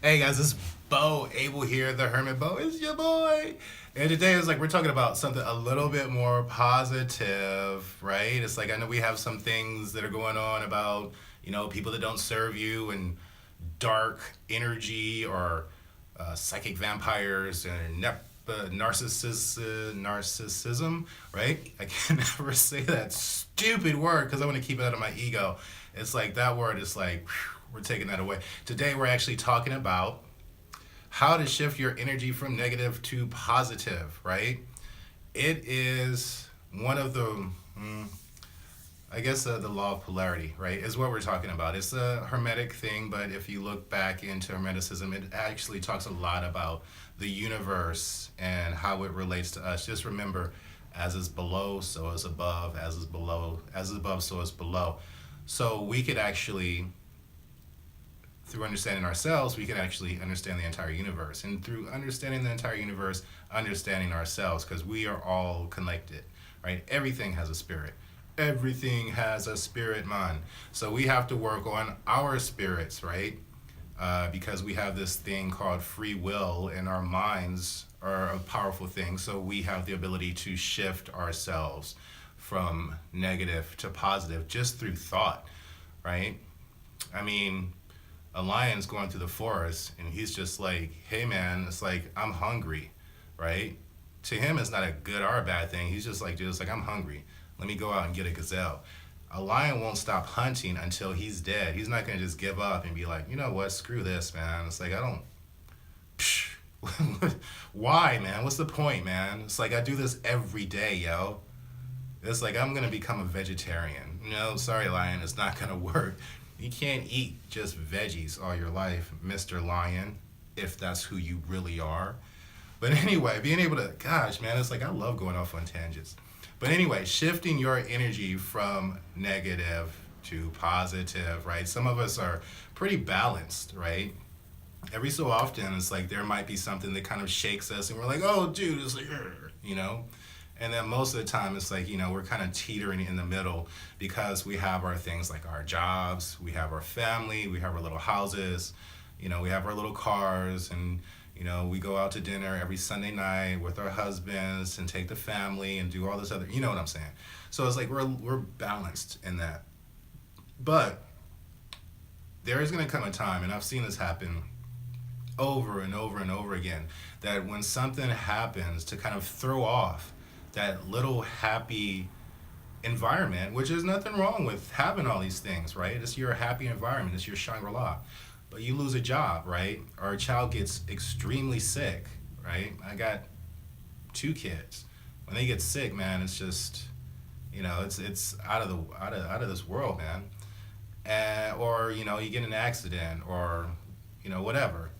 Hey guys, this is Bo Abel here, the HermitBo. It's your boy. And today is like we're talking about something a little bit more positive, right? It's like I know we have some things that are going on about, people that don't serve you and dark energy or psychic vampires and narcissism, right? I can never say that stupid word because I want to keep it out of my ego. It's like that word is like, whew, we're taking that away. Today we're actually talking about how to shift your energy from negative to positive, right? It is one of the, the law of polarity, right, is what we're talking about. It's a hermetic thing, but if you look back into hermeticism, it actually talks a lot about the universe and how it relates to us. Just remember, as is below, so is above, as is below, as is above, so is below. So we could actually, through understanding ourselves, we can actually understand the entire universe. And through understanding the entire universe, understanding ourselves, because we are all connected, right? Everything has a spirit. Everything has a spirit, man. So we have to work on our spirits, right? Because we have this thing called free will, and our minds are a powerful thing. So we have the ability to shift ourselves from negative to positive just through thought, right? I mean, a lion's going through the forest and he's just like, hey man, it's like, I'm hungry, right? To him, it's not a good or a bad thing. He's just like, dude, it's like, I'm hungry. Let me go out and get a gazelle. A lion won't stop hunting until he's dead. He's not going to just give up and be like, you know what, screw this, man. It's like, I don't, psh, why, man? What's the point, man? It's like, I do this every day, yo. It's like, I'm going to become a vegetarian. No, sorry, lion, it's not going to work. You can't eat just veggies all your life, Mr. Lion, if that's who you really are. But anyway, being able to, gosh, man, it's like I love going off on tangents. But anyway, shifting your energy from negative to positive, right? Some of us are pretty balanced, right? Every so often, it's like there might be something that kind of shakes us, and we're like, oh, dude, it's like, you know? And then most of the time, it's like, we're kind of teetering in the middle because we have our things like our jobs, we have our family, we have our little houses, we have our little cars, and, we go out to dinner every Sunday night with our husbands and take the family and do all this other, you know what I'm saying? So it's like we're balanced in that. But there is going to come a time, and I've seen this happen over and over and over again, that when something happens to kind of throw off that little happy environment, which is nothing wrong with having all these things, right? It's your happy environment, it's your Shangri-La. But you lose a job, right? Or a child gets extremely sick, right? I got two kids. When they get sick, man, it's just, it's out of this world, man. Or you get in an accident, or whatever.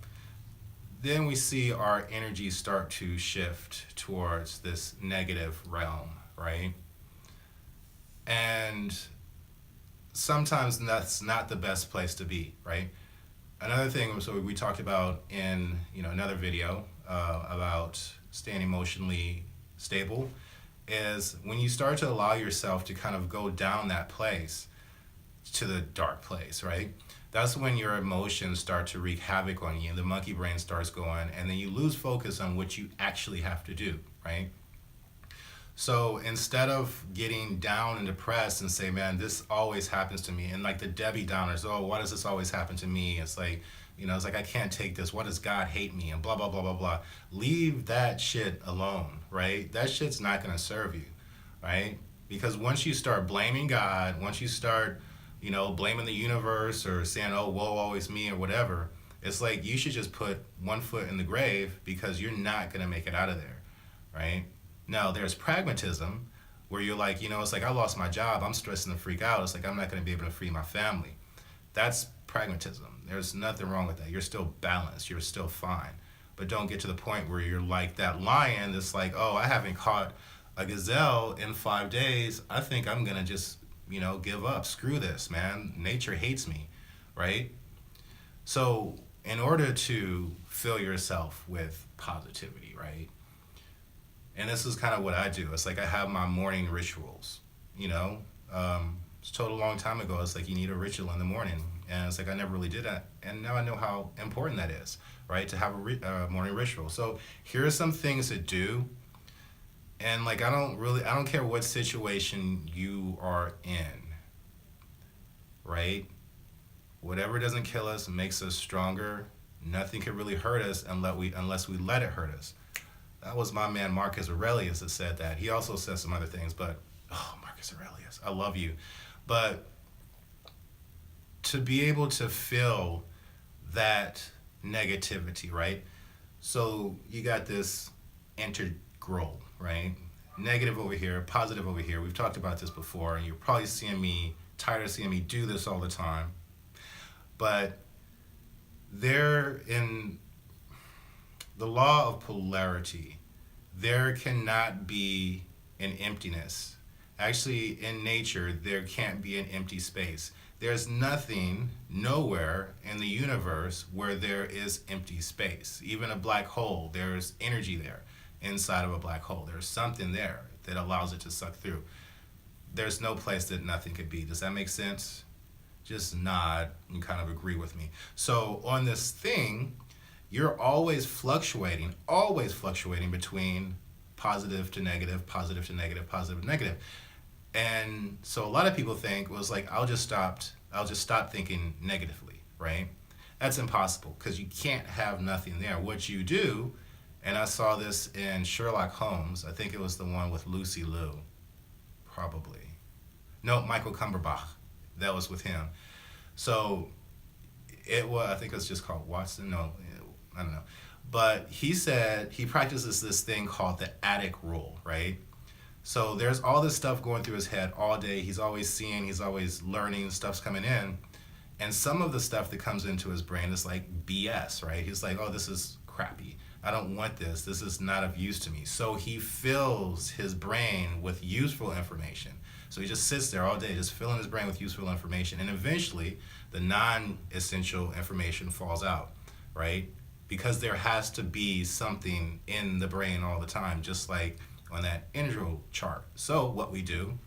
Then we see our energy start to shift towards this negative realm, right? And sometimes that's not the best place to be, right? Another thing, so we talked about in another video about staying emotionally stable, is when you start to allow yourself to kind of go down that place, to the dark place, right? That's when your emotions start to wreak havoc on you. The monkey brain starts going, and then you lose focus on what you actually have to do, right? So instead of getting down and depressed and say, man, this always happens to me, and like the Debbie Downers, oh, why does this always happen to me? It's like, it's like, I can't take this. Why does God hate me? And blah, blah, blah, blah, blah. Leave that shit alone, right? That shit's not going to serve you, right? Because once you start blaming God, once you start blaming the universe or saying, oh, woe, always me, or whatever, it's like you should just put one foot in the grave because you're not going to make it out of there, right? Now, there's pragmatism where you're like, it's like I lost my job, I'm stressing the freak out. It's like I'm not going to be able to free my family. That's pragmatism. There's nothing wrong with that. You're still balanced. You're still fine. But don't get to the point where you're like that lion that's like, oh, I haven't caught a gazelle in 5 days. I think I'm going to just give up. Screw this, man. Nature hates me, right? So in order to fill yourself with positivity, right? And this is kind of what I do. It's like I have my morning rituals, It's told a long time ago. It's like you need a ritual in the morning. And it's like I never really did that, and now I know how important that is, right? To have a morning ritual. So here are some things to do, and like I don't care what situation you are in, right? Whatever doesn't kill us makes us stronger. Nothing can really hurt us unless we let it hurt us. That was my man Marcus Aurelius that said that. He also said some other things, but oh, Marcus Aurelius, I love you. But to be able to feel that negativity, right? So you got this integral, right? Negative over here, positive over here. We've talked about this before, and you're probably tired of seeing me do this all the time. But there, in the law of polarity, there cannot be an emptiness. Actually, in nature, there can't be an empty space. There's nothing, nowhere in the universe where there is empty space. Even a black hole, there's energy there inside of a black hole. There's something there that allows it to suck through. There's no place that nothing could be. Does that make sense? Just nod and kind of agree with me. So on this thing, you're always fluctuating between positive to negative, positive to negative, positive to negative. And so a lot of people think was like I'll just stop thinking negatively, right? That's impossible because you can't have nothing there. What you do, and I saw this in Sherlock Holmes, I think it was the one with Lucy Liu, probably. No, Michael Cumberbatch. That was with him. So I think it was just called Watson. No, I don't know. But he said he practices this thing called the attic rule, right? So there's all this stuff going through his head all day. He's always seeing, he's always learning, stuff's coming in. And some of the stuff that comes into his brain is like BS, right? He's like, oh, this is crappy. I don't want this. This is not of use to me. So he fills his brain with useful information. So he just sits there all day, just filling his brain with useful information. And eventually, the non-essential information falls out, right? Because there has to be something in the brain all the time, just like on that integral chart. So what we do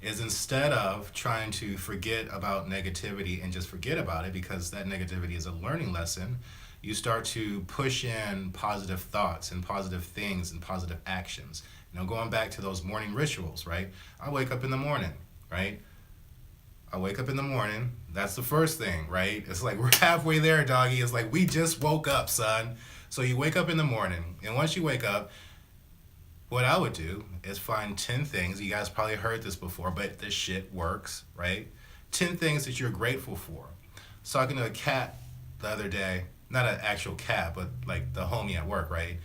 is instead of trying to forget about negativity and just forget about it because that negativity is a learning lesson, you start to push in positive thoughts and positive things and positive actions. You know, going back to those morning rituals, right? I wake up in the morning, right? I wake up in the morning. That's the first thing, right? It's like we're halfway there, doggy. It's like we just woke up, son. So you wake up in the morning, and once you wake up, what I would do is find 10 things. You guys probably heard this before, but this shit works, right? 10 things that you're grateful for. So talking to a cat the other day, not an actual cat, but like the homie at work, right?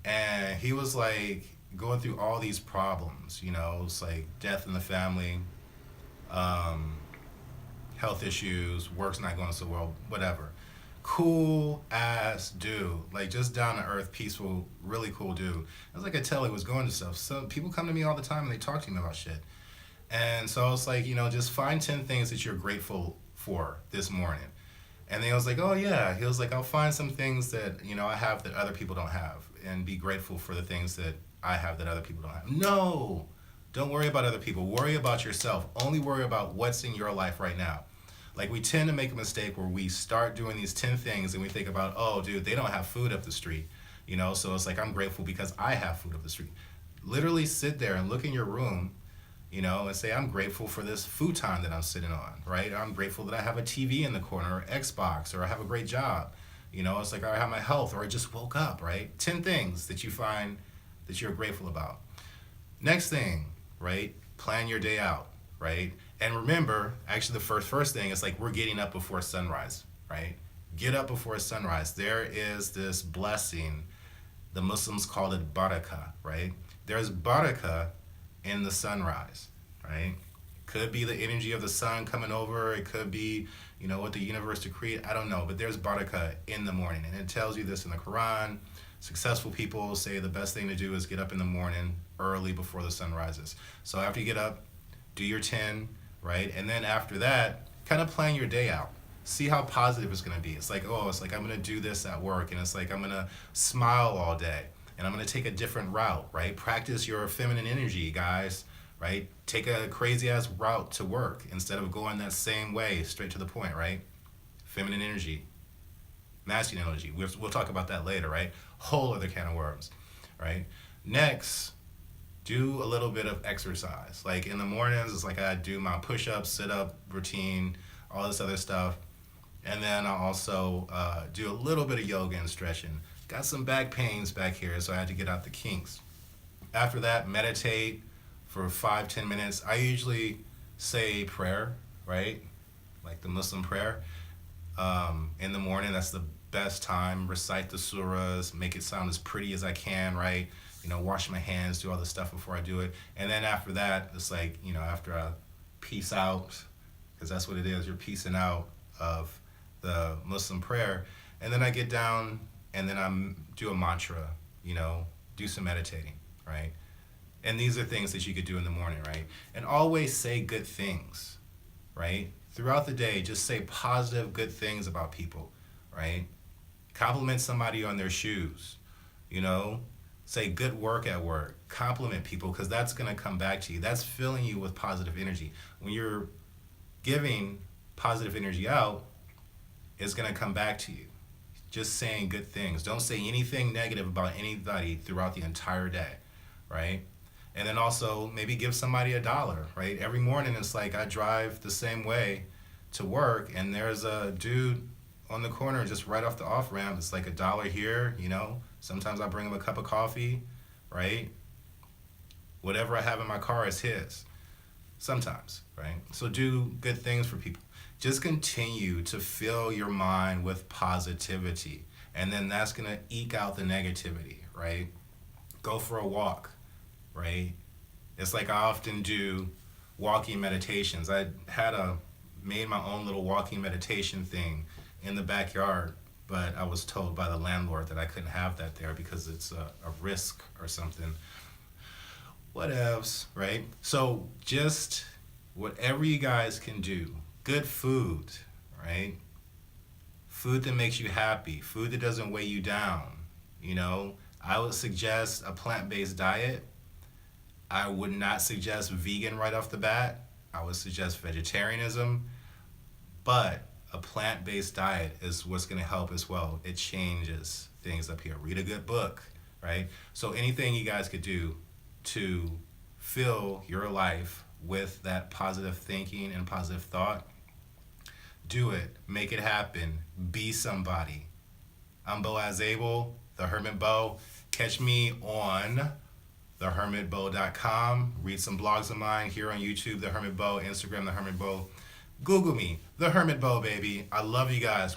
And he was like going through all these problems, you know, it's like death in the family, health issues, work's not going so well, whatever. Cool ass dude, like just down to earth, peaceful, really cool dude. I was like, I tell he was going to stuff. So people come to me all the time and they talk to me about shit. And so I was like, you know, just find 10 things that you're grateful for this morning. And then I was like, oh yeah. He was like, I'll find some things that, you know, I have that other people don't have and be grateful for the things that I have that other people don't have. No, don't worry about other people. Worry about yourself. Only worry about what's in your life right now. Like we tend to make a mistake where we start doing these 10 things and we think about, oh dude, they don't have food up the street. You know, so it's like, I'm grateful because I have food up the street. Literally sit there and look in your room, you know, and say, I'm grateful for this futon that I'm sitting on, right? I'm grateful that I have a TV in the corner or Xbox or I have a great job. You know, it's like I have my health or I just woke up, right? 10 things that you find that you're grateful about. Next thing, right? Plan your day out, right? And remember, actually the first thing is like we're getting up before sunrise, right? Get up before sunrise. There is this blessing. The Muslims call it barakah, right? There's barakah in the sunrise, right? Could be the energy of the sun coming over. It could be, you know, what the universe decreed. I don't know, but there's barakah in the morning. And it tells you this in the Quran. Successful people say the best thing to do is get up in the morning early before the sun rises. So after you get up, do your 10, right? And then after that, kind of plan your day out. See how positive it's going to be. It's like, oh, it's like I'm going to do this at work. And it's like I'm going to smile all day. And I'm going to take a different route, right? Practice your feminine energy, guys, right? Take a crazy ass route to work instead of going that same way, straight to the point, right? Feminine energy, masculine energy. We'll talk about that later, right? Whole other can of worms, right? Next, do a little bit of exercise. Like in the mornings, it's like I do my push-up, sit-up routine, all this other stuff. And then I also do a little bit of yoga and stretching. Got some back pains back here, so I had to get out the kinks. After that, meditate for 5-10 minutes. I usually say prayer, right? Like the Muslim prayer. In the morning, that's the best time. Recite the surahs, make it sound as pretty as I can, right? Wash my hands, do all this stuff before I do it. And then after that, it's like, after I peace out, because that's what it is, you're peacing out of the Muslim prayer. And then I get down and then I do a mantra, do some meditating, right? And these are things that you could do in the morning, right? And always say good things, right? Throughout the day, just say positive, good things about people, right? Compliment somebody on their shoes, say good work at work. Compliment people, because that's going to come back to you. That's filling you with positive energy. When you're giving positive energy out, it's going to come back to you. Just saying good things. Don't say anything negative about anybody throughout the entire day, right? And then also maybe give somebody $1, right? Every morning it's like I drive the same way to work, and there's a dude on the corner just right off the off-ramp. It's like $1 here, Sometimes I bring him a cup of coffee, right? Whatever I have in my car is his. Sometimes, right? So do good things for people. Just continue to fill your mind with positivity, and then that's going to eke out the negativity, right? Go for a walk, right? It's like I often do walking meditations. I made my own little walking meditation thing in the backyard, but I was told by the landlord that I couldn't have that there because it's a risk or something. Whatevs, right? So just whatever you guys can do. Good food, right? Food that makes you happy. Food that doesn't weigh you down. I would suggest a plant-based diet. I would not suggest vegan right off the bat. I would suggest vegetarianism. But a plant-based diet is what's going to help as well. It changes things up here. Read a good book, right? So anything you guys could do to fill your life with that positive thinking and positive thought, do it. Make it happen. Be somebody. I'm Boaz Abel, the HermitBo. Catch me on thehermitbo.com. Read some blogs of mine here on YouTube, the HermitBo, Instagram, the HermitBo. Google me, the HermitBo, baby. I love you guys.